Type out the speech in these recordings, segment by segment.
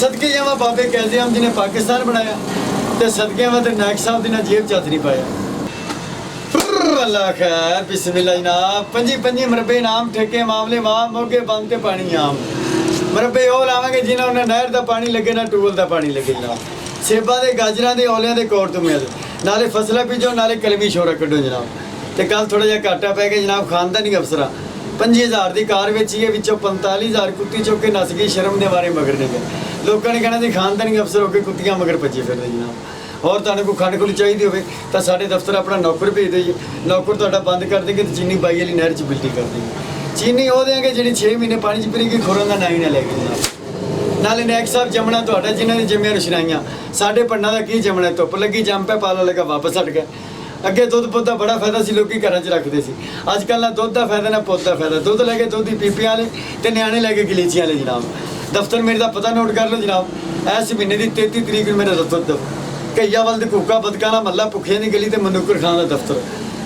सदके जावा बाबे कैज़े आम जिन्हें पाकिस्तान बनाया ते सदके आवा ते नायक साहब दी ना जेब च हथ नहीं पाया। अल्लाह खैर बिस्मिल्लाह जनाब। पंजी पंजी मरबे इनाम ठेके मामले मां मोगे बंद ते पानी आम मरबे ਉਹ ਲਾਵਾਂਗੇ ਜਿਨ੍ਹਾਂ ਉਹਨਾਂ ਨਹਿਰ ਦਾ ਪਾਣੀ ਲੱਗੇ ਨਾ ਟੂਬਲ ਦਾ ਪਾਣੀ ਲੱਗੇ ਜਨਾਬ। ਸੇਬਾਂ ਦੇ ਗਾਜਰਾਂ ਦੇ ਔਲਿਆਂ ਦੇ ਕੋੜ ਤੋਂ ਮਿਲ ਨਾਲੇ ਫਸਲਾਂ ਬੀਜੋ ਨਾਲੇ ਕਲਮੀ ਸ਼ੋਰਾ ਕੱਢੋ ਜਨਾਬ। ਤੇ ਕੱਲ ਥੋੜਾ ਜਿਹਾ ਘਾਟਾ ਪੈ ਗਿਆ ਜਨਾਬ। ਖਾਨਦਾਨੀ ਅਫਸਰਾਂ 5000 ਦੀ ਕਾਰ ਵੇਚੀ ਹੈ, ਵਿੱਚੋਂ 45000 ਕੁੱਤੀ ਚੁੱਕ ਕੇ ਨੱਸ ਗਈ। ਸ਼ਰਮ ਦੇ ਮਾਰੇ ਮਗਰ ਨਹੀਂ ਗਏ। ਲੋਕਾਂ ਨੇ ਕਹਿਣਾ ਸੀ ਖਾਨਦਾਨੀ ਅਫਸਰ ਹੋ ਕੇ ਕੁੱਤੀਆਂ ਮਗਰ ਭੱਜੇ ਫਿਰਦੇ ਜਨਾਬ। और तुहानू कोई खंड खुंड चाहिए हो तो साढ़े दफ्तर अपना नौकर भेज दईए। नौकर तुहाडा बंद कर देंगे तो चीनी बाई वाली नहर च बिल्टी कर देंगे। चीनी वो देंगे जी 6 महीने पानी च फिरेगी, खुरों का ना ही ना लैके जनाब। नाले नायक साहब जमना तुहाडा जिन्हों ने जमिया रुशनाइयाँ साढ़े पन्ना का की जमना। धुप लगी जम पे पाला लगा वापस हट गया। अगे दुध पुध का बड़ा फायदा से लोग घर च रखते सी। अजकल ना दुध का फायदा ना पुत का फायदा। दुध लैके दुध की पीपियाँ वाले तो न्याणे लैके गलीचियाँ वाले जनाब। दफ्तर मेरे का पता नोट कर लो जनाब। इस महीने की 33 तरीक में मेरा दफ्तर कईयावल के कूका बदकाना महला भुखे की गली तो मनुकर खान का दफ्तर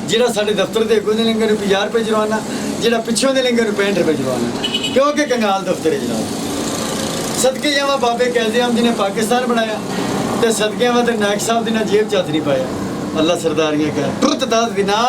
जोड़ा साढ़े दफ्तर के अगों के लिंगे 50 रुपये जुर्माना, जोड़ा पिछों के लिंगे 65 रुपये जुर्माना, क्योंकि कंगाल दफ्तर है जनाब। सदके जावा बाबे कैज़े आम जिन्हें पाकिस्तान बनाया तो सदके आवा तो नायक साहब दी ना जेब च हथ नहीं पाया। अल्लाह सरदारियाँ कह तुरत दस दिना।